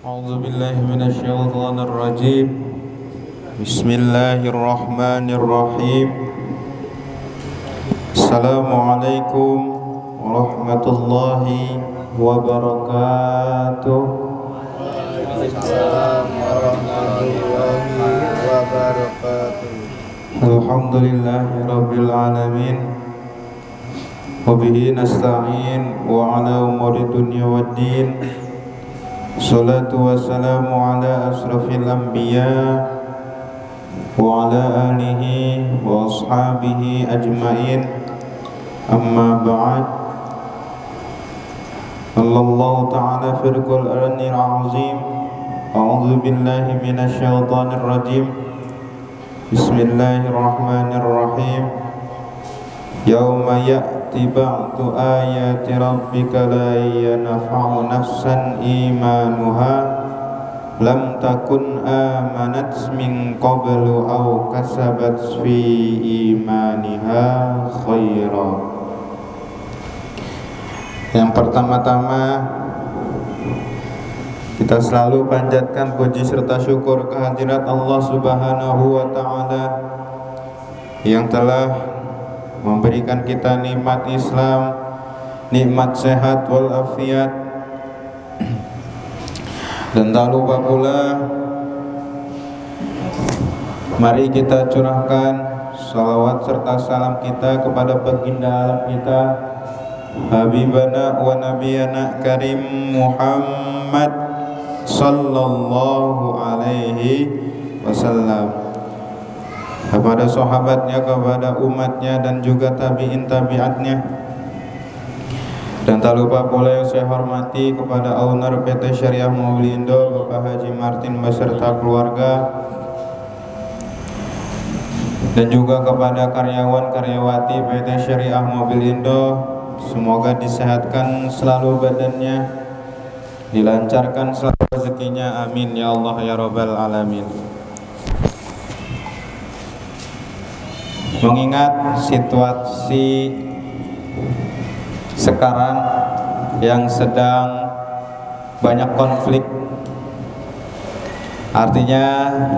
أعوذ بالله من الشيطان الرجيم. بسم الله الرحمن الرحيم. السلام عليكم ورحمة الله وبركاته. الحمد لله رب العالمين وبه نستعين وعلى أمور الدنيا والدين. الصلاة والسلام على أشرف الأنبياء وعلى آله وأصحابه أجمعين. أما بعد، الله تعالى في القرآن العظيم: أعوذ بالله من الشيطان الرجيم. بسم الله الرحمن الرحيم. يوم يأتي بعض آيات ربك لا ينفع نفسا إيمانها لم تكن آمنت من قبل أو كسبت في إيمانها خيرا. Yang pertama-tama, kita selalu panjatkan puji serta syukur kehadirat Allah Subhanahu wa Ta'ala yang telah memberikan kita nikmat Islam, nikmat sehat walafiat, dan tak lupa pula mari kita curahkan salawat serta salam kita kepada baginda alam kita, Habibana wa Nabiyana Karim Muhammad sallallahu alaihi wasallam, kepada sahabatnya, kepada umatnya, dan juga tabi'in tabi'atnya. Dan tak lupa pula yang saya hormati kepada owner PT Syariah Mobil Indo, Bapak Haji Martin beserta keluarga, dan juga kepada karyawan-karyawati PT Syariah Mobil Indo. Semoga disehatkan selalu badannya, dilancarkan selalu rezekinya, amin ya Allah ya Rabbal Alamin. Mengingat situasi sekarang yang sedang banyak konflik, artinya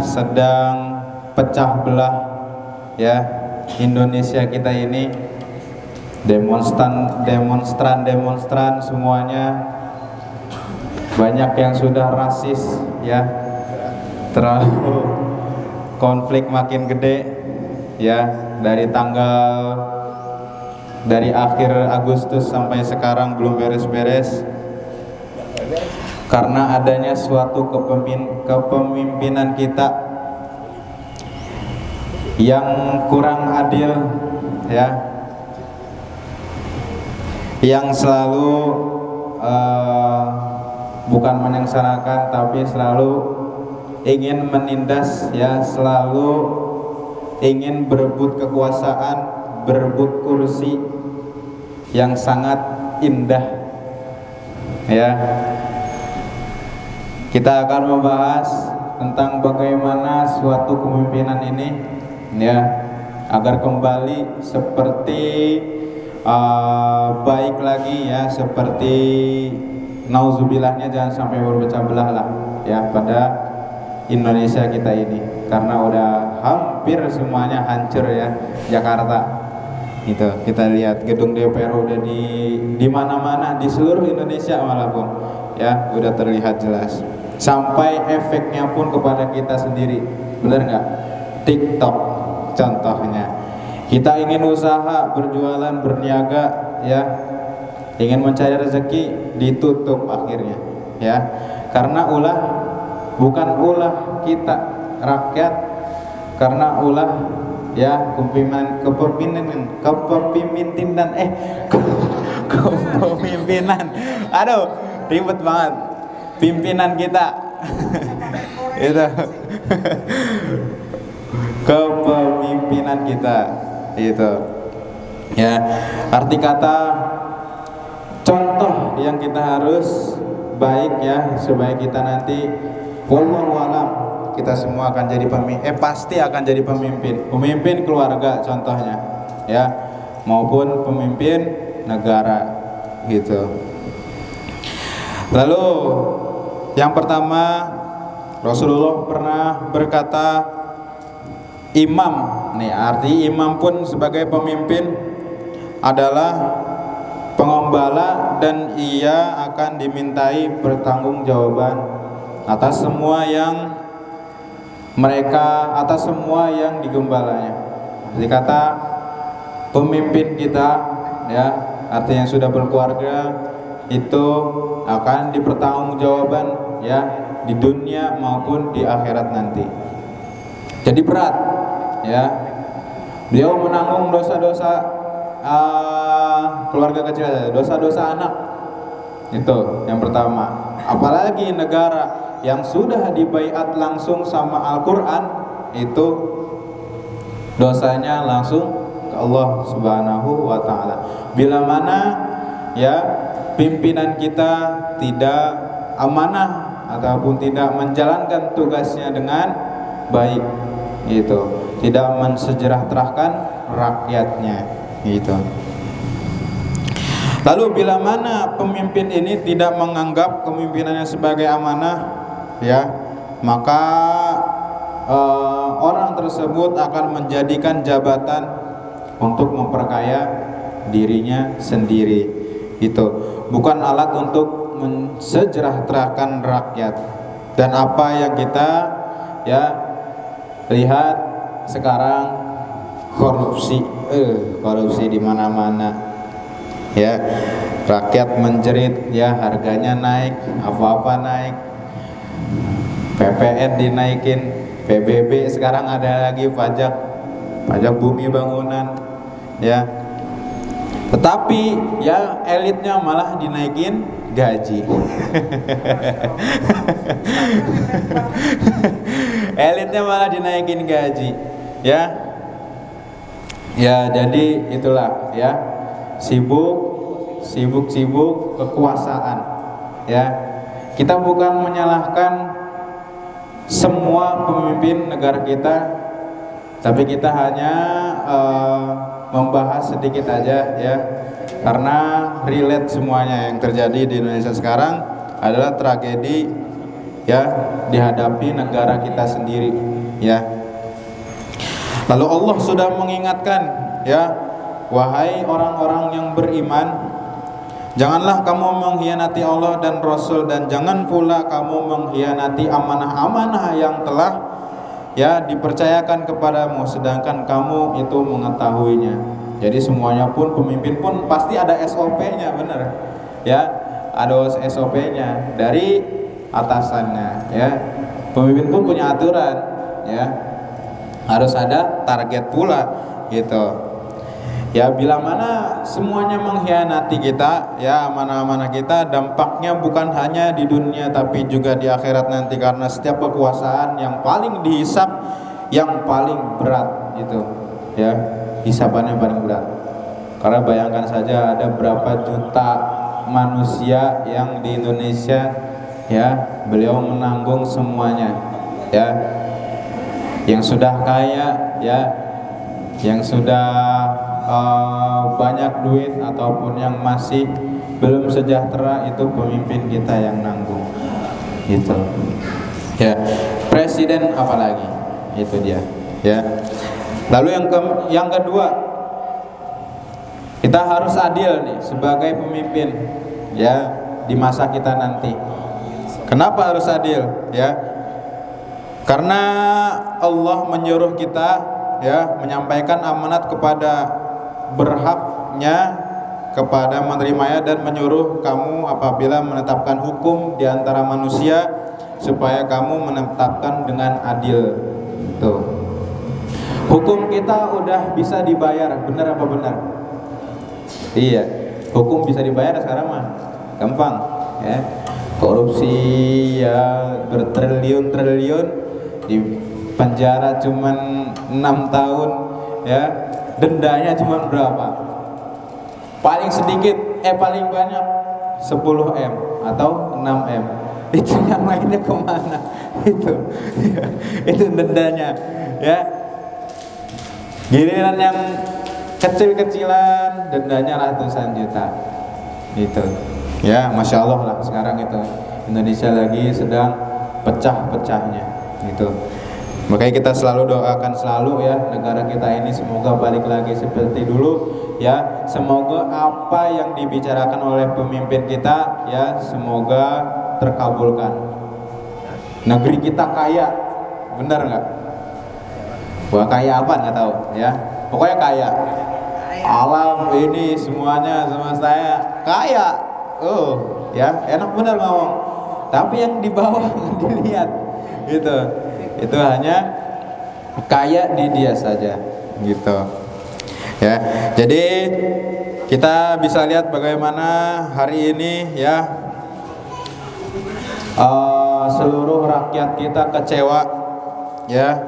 sedang pecah belah ya Indonesia kita ini, demonstran semuanya banyak yang sudah rasis ya, terlalu konflik makin gede ya, dari akhir Agustus sampai sekarang belum beres-beres karena adanya suatu kepemimpinan kita yang kurang adil ya, yang selalu bukan menyengsarakan tapi selalu ingin menindas ya, selalu ingin berebut kekuasaan, berebut kursi yang sangat indah ya. Kita akan membahas tentang bagaimana suatu kepemimpinan ini ya agar kembali seperti baik lagi ya, seperti nauzubillahnya jangan sampai berpecah belah lah ya pada Indonesia kita ini, karena udah hampir semuanya hancur ya Jakarta. Itu kita lihat gedung DPR udah di mana-mana di seluruh Indonesia malapun ya, udah terlihat jelas. Sampai efeknya pun kepada kita sendiri, benar nggak? TikTok contohnya. Kita ingin usaha, berjualan, berniaga ya, ingin mencari rezeki, ditutup akhirnya ya, karena bukan ulah kita rakyat, karena ulah ya kepemimpinan aduh ribet banget pimpinan kita itu kepemimpinan kita itu ya, arti kata contoh yang kita harus baik ya, supaya kita nanti wallahu alam kita semua akan jadi pasti akan jadi pemimpin keluarga contohnya ya, maupun pemimpin negara gitu. Lalu Yang pertama, Rasulullah pernah berkata, imam, nih arti imam pun sebagai pemimpin adalah pengembala dan ia akan dimintai pertanggungjawaban atas semua yang digembalanya. Jadi kata pemimpin kita, ya, artinya sudah berkeluarga, itu akan dipertanggungjawaban, ya, di dunia maupun di akhirat nanti. Jadi berat, ya. Beliau menanggung dosa-dosa keluarga kecil, dosa-dosa anak. Itu yang pertama. Apalagi negara yang sudah dibaiat langsung sama Al-Qur'an, itu dosanya langsung ke Allah Subhanahu wa taala. Bila mana, ya, pimpinan kita tidak amanah ataupun tidak menjalankan tugasnya dengan baik, gitu, tidak mensejahterakan rakyatnya, gitu. Lalu bila mana pemimpin ini tidak menganggap kepemimpinannya sebagai amanah, ya, maka orang tersebut akan menjadikan jabatan untuk memperkaya dirinya sendiri. Itu bukan alat untuk mensejahterakan rakyat. Dan apa yang kita, ya, lihat sekarang, korupsi di mana-mana. Ya, rakyat menjerit, ya, harganya naik, apa-apa naik, PPN dinaikin, PBB sekarang ada lagi pajak bumi bangunan, ya. Tetapi, ya, elitnya malah dinaikin gaji. Elitnya malah dinaikin gaji, ya. Ya, jadi itulah, ya, sibuk kekuasaan, ya. Kita bukan menyalahkan semua pemimpin negara kita, tapi kita hanya membahas sedikit aja, ya, karena relate semuanya yang terjadi di Indonesia sekarang adalah tragedi, ya, dihadapi negara kita sendiri, ya. Lalu Allah sudah mengingatkan, ya, wahai orang-orang yang beriman, janganlah kamu mengkhianati Allah dan Rasul, dan jangan pula kamu mengkhianati amanah-amanah yang telah, ya, dipercayakan kepadamu, sedangkan kamu itu mengetahuinya. Jadi semuanya pun, pemimpin pun pasti ada SOP-nya, benar, ya, ada SOP-nya dari atasannya, ya. Pemimpin pun punya aturan, ya, harus ada target pula, gitu. Ya, bila mana semuanya mengkhianati kita, ya, amanah-amanah kita, dampaknya bukan hanya di dunia tapi juga di akhirat nanti, karena setiap kekuasaan yang paling dihisap, yang paling berat itu, ya, hisapannya paling berat. Karena bayangkan saja ada berapa juta manusia yang di Indonesia, ya, beliau menanggung semuanya, ya, yang sudah kaya, ya, yang sudah banyak duit ataupun yang masih belum sejahtera, itu pemimpin kita yang nanggung, gitu, ya. Presiden apalagi, itu dia, ya. Lalu yang kedua, kita harus adil nih sebagai pemimpin, ya, di masa kita nanti. Kenapa harus adil, ya? Karena Allah menyuruh kita, ya, menyampaikan amanat kepada berhaknya kepada menerimanya, dan menyuruh kamu apabila menetapkan hukum di antara manusia supaya kamu menetapkan dengan adil. Tuh. Hukum kita udah bisa dibayar, benar apa benar? Iya, hukum bisa dibayar sekarang mah gampang, ya. Korupsi, ya, bertriliun-triliun, di penjara cuman 6 tahun, ya. Dendanya cuma berapa? Paling sedikit, paling banyak 10 M atau 6 M. Itu yang lainnya kemana? Itu dendanya, ya. Giliran yang kecil-kecilan dendanya ratusan juta, gitu, ya. Masya Allah lah sekarang itu. Indonesia lagi sedang pecah-pecahnya gitu. Makanya kita selalu doakan selalu ya negara kita ini semoga balik lagi seperti dulu ya. Semoga apa yang dibicarakan oleh pemimpin kita ya semoga terkabulkan. Negeri kita kaya, benar nggak? Wah, kaya apa nggak tahu ya. Pokoknya kaya. Alam ini semuanya sama saya kaya. Oh ya enak benar ngomong. Tapi yang di bawah dilihat gitu. Itu hanya kaya di dia saja gitu ya. Jadi kita bisa lihat bagaimana hari ini ya seluruh rakyat kita kecewa ya,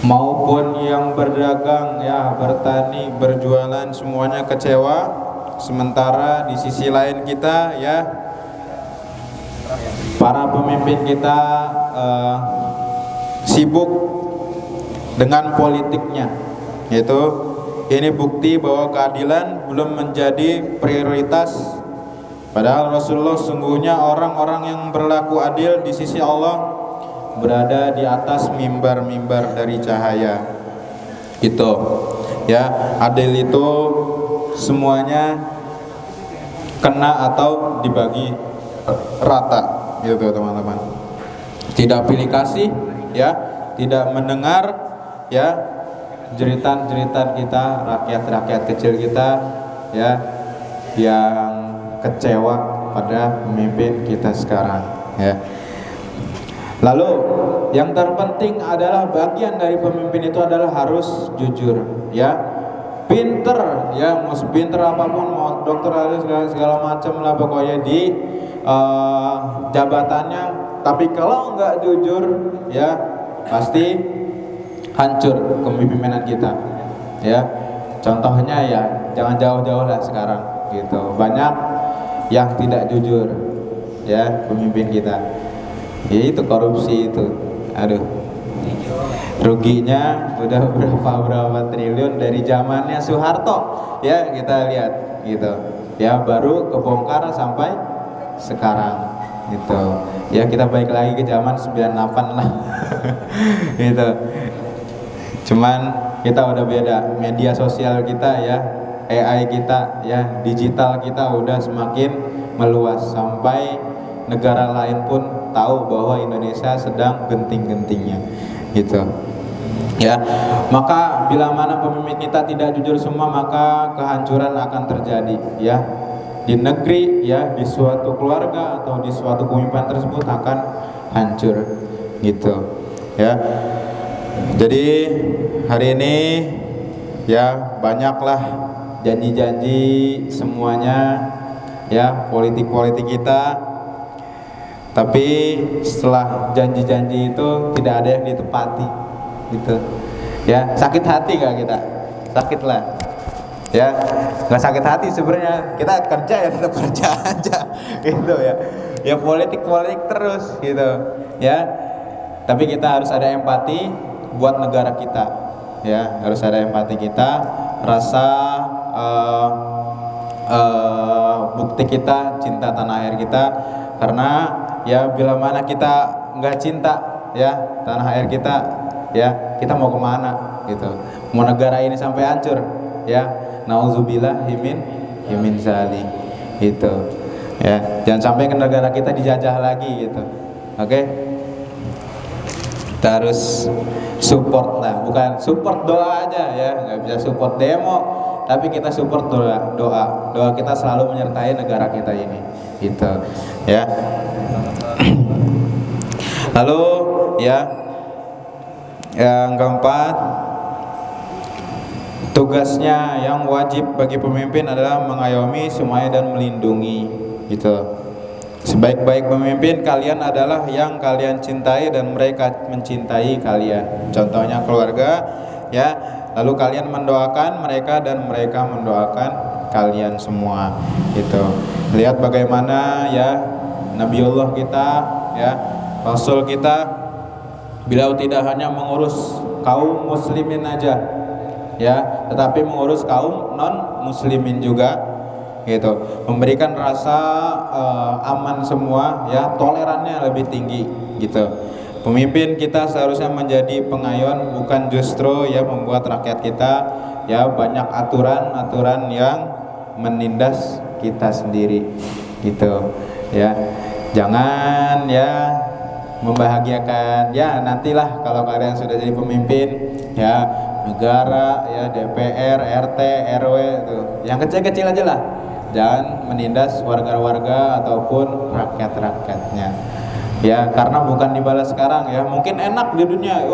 maupun yang berdagang ya, bertani, berjualan semuanya kecewa. Sementara di sisi lain kita ya para pemimpin kita sibuk dengan politiknya, yaitu ini bukti bahwa keadilan belum menjadi prioritas. Padahal Rasulullah sungguhnya orang-orang yang berlaku adil di sisi Allah berada di atas mimbar-mimbar dari cahaya. Gitu ya, adil itu semuanya kena atau dibagi rata gitu teman-teman. Tidak pilih kasih ya, tidak mendengar ya jeritan-jeritan kita, rakyat-rakyat kecil kita ya yang kecewa pada pemimpin kita sekarang ya. Lalu yang terpenting adalah bagian dari pemimpin itu adalah harus jujur ya, pinter ya, mau pinter apapun, mau dokter harus segala macam lah pokoknya di jabatannya, tapi kalau nggak jujur ya pasti hancur kepemimpinan kita ya. Contohnya ya jangan jauh-jauh lah sekarang gitu, banyak yang tidak jujur ya pemimpin kita ya, itu korupsi itu, aduh ruginya udah berapa triliun dari zamannya Soeharto ya, kita lihat gitu ya, baru kebongkar sampai sekarang gitu ya. Kita balik lagi ke zaman 98 lah gitu. Cuman kita udah beda, media sosial kita ya, AI kita ya, digital kita udah semakin meluas sampai negara lain pun tahu bahwa Indonesia sedang genting-gentingnya gitu ya. Maka bila mana pemimpin kita tidak jujur semua, maka kehancuran akan terjadi ya di negeri ya, di suatu keluarga atau di suatu kepemimpinan tersebut akan hancur gitu ya. Jadi hari ini ya banyaklah janji-janji semuanya ya, politik-politik kita, tapi setelah janji-janji itu tidak ada yang ditepati gitu ya. Sakit hati gak kita? Sakit lah ya, nggak sakit hati sebenarnya, kita kerja ya tetap kerja aja gitu ya. Ya politik terus gitu ya. Tapi kita harus ada empati buat negara kita ya, harus ada empati kita, rasa bukti kita cinta tanah air kita. Karena ya bila mana kita nggak cinta ya tanah air kita ya, kita mau kemana gitu? Mau negara ini sampai hancur ya, nauzubillah himin zalik gitu ya. Jangan sampai ke negara kita dijajah lagi gitu. Oke? Kita harus support lah, bukan support doa aja ya, nggak bisa support demo, tapi kita support doa kita selalu menyertai negara kita ini gitu ya. Lalu ya yang keempat, tugasnya yang wajib bagi pemimpin adalah mengayomi semuanya dan melindungi gitu. Sebaik-baik pemimpin kalian adalah yang kalian cintai dan mereka mencintai kalian. Contohnya keluarga ya. Lalu kalian mendoakan mereka dan mereka mendoakan kalian semua gitu. Lihat bagaimana ya Nabiullah kita ya, Rasul kita, beliau tidak hanya mengurus kaum muslimin aja ya, tetapi mengurus kaum non muslimin juga gitu, memberikan rasa aman semua, ya, tolerannya lebih tinggi gitu. Pemimpin kita seharusnya menjadi pengayon, bukan justru ya membuat rakyat kita ya banyak aturan-aturan yang menindas kita sendiri gitu ya. Jangan ya membahagiakan ya, nantilah kalau kalian sudah jadi pemimpin ya negara ya, DPR, RT, RW tuh, yang kecil-kecil aja lah, jangan menindas warga-warga ataupun rakyat-rakyatnya ya, karena bukan dibalas sekarang ya, mungkin enak di dunia,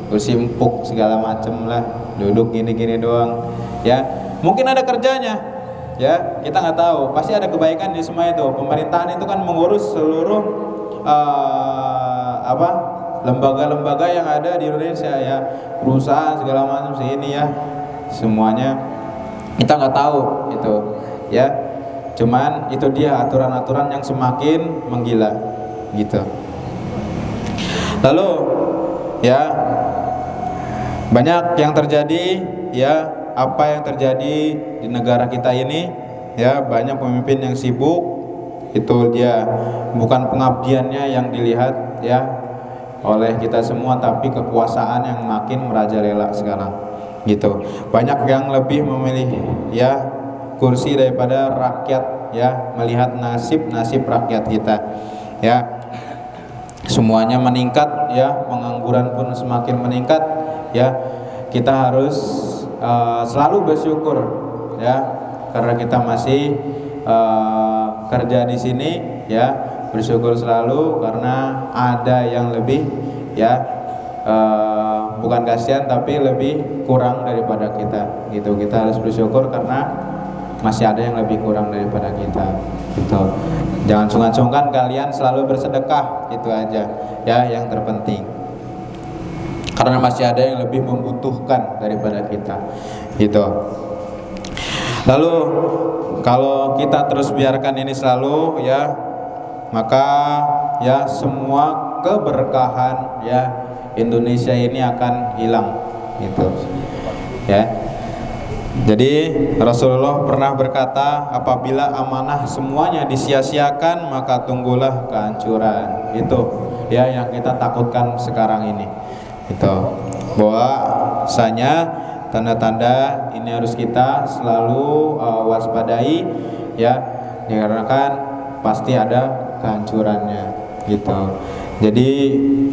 kursi empuk segala macem lah, duduk gini-gini doang ya, mungkin ada kerjanya ya, kita nggak tahu, pasti ada kebaikan di semua itu. Pemerintahan itu kan mengurus seluruh lembaga-lembaga yang ada di Indonesia ya, perusahaan segala macam sini ya, semuanya kita nggak tahu itu ya, cuman itu dia aturan-aturan yang semakin menggila gitu. Lalu ya banyak yang terjadi ya, apa yang terjadi di negara kita ini ya, banyak pemimpin yang sibuk, itu dia bukan pengabdiannya yang dilihat ya oleh kita semua, tapi kekuasaan yang makin merajalela sekarang gitu. Banyak yang lebih memilih ya kursi daripada rakyat ya, melihat nasib rakyat kita ya, semuanya meningkat ya, pengangguran pun semakin meningkat ya. Kita harus selalu bersyukur ya, karena kita masih kerja di sini ya, bersyukur selalu karena ada yang lebih ya, bukan kasihan tapi lebih kurang daripada kita gitu. Kita harus bersyukur karena masih ada yang lebih kurang daripada kita gitu. Jangan sungkan-sungkan kalian selalu bersedekah, itu aja ya yang terpenting, karena masih ada yang lebih membutuhkan daripada kita gitu. Lalu kalau kita terus biarkan ini selalu ya, maka ya semua keberkahan ya Indonesia ini akan hilang gitu ya. Jadi Rasulullah pernah berkata, apabila amanah semuanya disia-siakan maka tunggulah kehancuran. Itu ya yang kita takutkan sekarang ini. Itu bahwasanya tanda-tanda ini harus kita selalu waspadai ya, dikarenakan pasti ada kehancurannya gitu. Jadi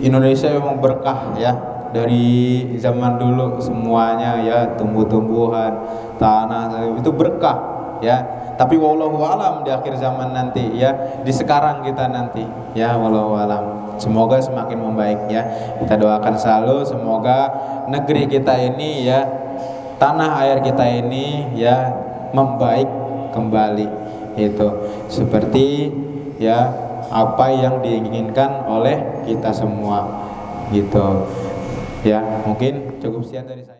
Indonesia memang berkah ya, dari zaman dulu semuanya ya, tumbuh-tumbuhan, tanah itu berkah ya. Tapi wallahu alam di akhir zaman nanti ya, di sekarang kita nanti ya, wallahu alam. Semoga semakin membaik ya. Kita doakan selalu semoga negeri kita ini ya, tanah air kita ini ya membaik kembali itu, seperti ya apa yang diinginkan oleh kita semua gitu ya. Mungkin cukup sekian dari saya.